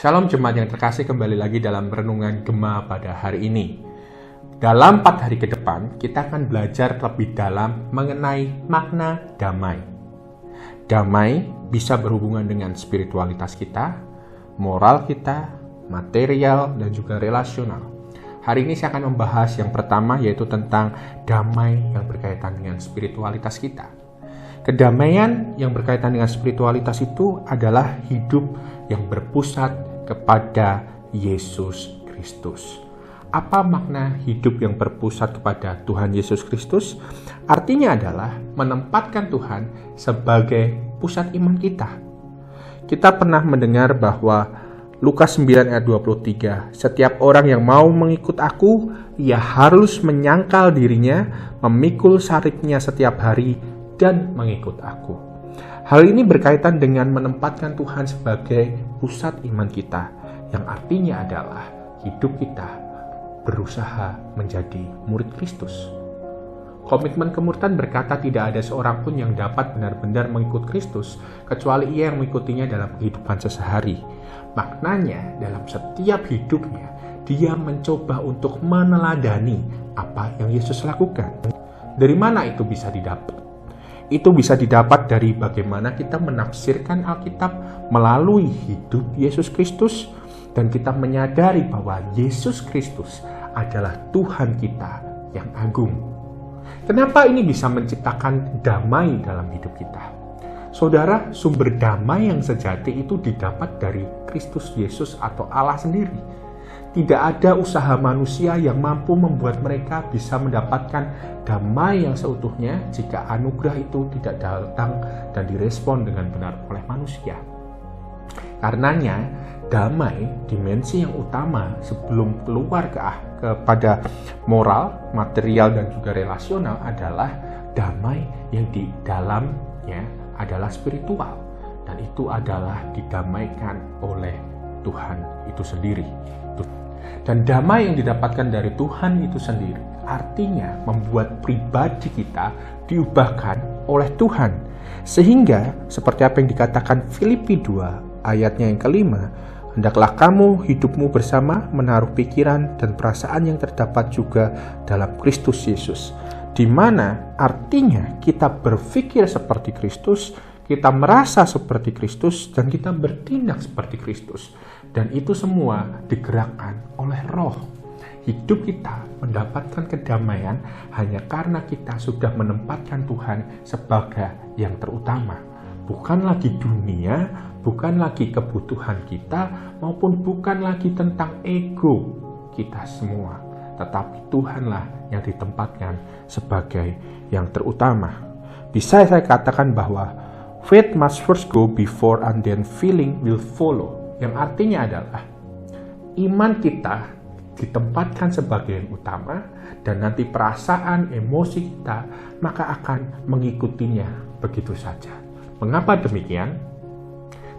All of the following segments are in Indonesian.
Shalom jemaat yang terkasih, kembali lagi dalam renungan Gema pada hari ini. Dalam 4 hari ke depan, kita akan belajar lebih dalam mengenai makna damai. Damai bisa berhubungan dengan spiritualitas kita, moral kita, material, dan juga relasional. Hari ini saya akan membahas yang pertama, yaitu tentang damai yang berkaitan dengan spiritualitas kita. Kedamaian yang berkaitan dengan spiritualitas itu adalah hidup yang berpusat kepada Yesus Kristus. Apa makna hidup yang berpusat kepada Tuhan Yesus Kristus? Artinya adalah menempatkan Tuhan sebagai pusat iman kita. Kita pernah mendengar bahwa Lukas 9 ayat 23, setiap orang yang mau mengikut aku, ia harus menyangkal dirinya, memikul salibnya setiap hari, dan mengikut aku. Hal ini berkaitan dengan menempatkan Tuhan sebagai pusat iman kita, yang artinya adalah hidup kita berusaha menjadi murid Kristus. Komitmen kemuridan berkata tidak ada seorang pun yang dapat benar-benar mengikut Kristus, kecuali ia yang mengikutinya dalam kehidupan sehari. Maknanya, dalam setiap hidupnya, dia mencoba untuk meneladani apa yang Yesus lakukan. Dari mana itu bisa didapat? Itu bisa didapat dari bagaimana kita menafsirkan Alkitab melalui hidup Yesus Kristus, dan kita menyadari bahwa Yesus Kristus adalah Tuhan kita yang agung. Kenapa ini bisa menciptakan damai dalam hidup kita? Saudara, sumber damai yang sejati itu didapat dari Kristus Yesus atau Allah sendiri. Tidak ada usaha manusia yang mampu membuat mereka bisa mendapatkan damai yang seutuhnya jika anugerah itu tidak datang dan direspon dengan benar oleh manusia. Karenanya, damai, dimensi yang utama sebelum keluar kepada moral, material, dan juga relasional adalah damai yang di dalamnya adalah spiritual. Dan itu adalah didamaikan oleh Tuhan itu sendiri. Dan damai yang didapatkan dari Tuhan itu sendiri artinya membuat pribadi kita diubahkan oleh Tuhan. Sehingga seperti apa yang dikatakan Filipi 2 ayatnya yang kelima, hendaklah kamu hidupmu bersama menaruh pikiran dan perasaan yang terdapat juga dalam Kristus Yesus. Di mana artinya kita berpikir seperti Kristus, kita merasa seperti Kristus, dan kita bertindak seperti Kristus. Dan itu semua digerakkan oleh Roh. Hidup kita mendapatkan kedamaian hanya karena kita sudah menempatkan Tuhan sebagai yang terutama. Bukan lagi dunia, bukan lagi kebutuhan kita, maupun bukan lagi tentang ego kita semua. Tetapi Tuhanlah yang ditempatkan sebagai yang terutama. Bisa saya katakan bahwa faith must first go before and then feeling will follow. Yang artinya adalah iman kita ditempatkan sebagai yang utama, dan nanti perasaan, emosi kita maka akan mengikutinya begitu saja. Mengapa demikian?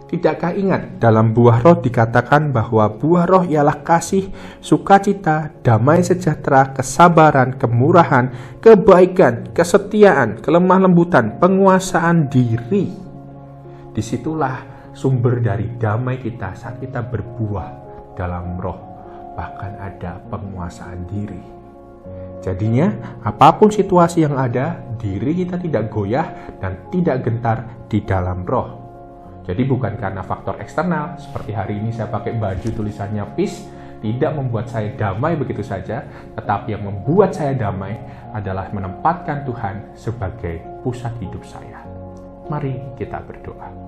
Tidakkah ingat dalam buah roh dikatakan bahwa buah roh ialah kasih, sukacita, damai sejahtera, kesabaran, kemurahan, kebaikan, kesetiaan, kelemah lembutan, penguasaan diri. Disitulah sumber dari damai kita saat kita berbuah dalam roh, bahkan ada penguasaan diri. Jadinya, apapun situasi yang ada, diri kita tidak goyah dan tidak gentar di dalam roh. Jadi bukan karena faktor eksternal, seperti hari ini saya pakai baju tulisannya peace, tidak membuat saya damai begitu saja, tetapi yang membuat saya damai adalah menempatkan Tuhan sebagai pusat hidup saya. Mari kita berdoa.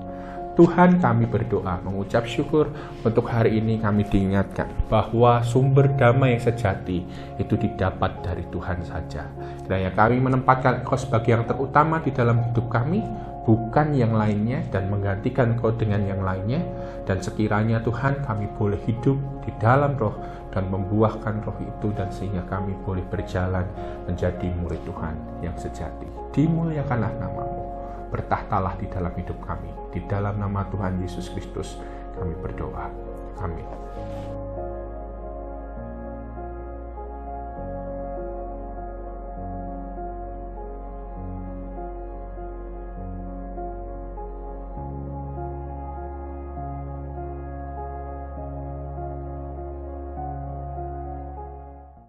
Tuhan, kami berdoa mengucap syukur untuk hari ini kami diingatkan bahwa sumber damai yang sejati itu didapat dari Tuhan saja. Kiranya kami menempatkan Engkau sebagai yang terutama di dalam hidup kami, bukan yang lainnya, dan menggantikan Engkau dengan yang lainnya. Dan sekiranya Tuhan, kami boleh hidup di dalam roh dan membuahkan roh itu, dan sehingga kami boleh berjalan menjadi murid Tuhan yang sejati. Dimuliakanlah nama-Mu, bertahtalah di dalam hidup kami. Di dalam nama Tuhan Yesus Kristus kami berdoa. Amin.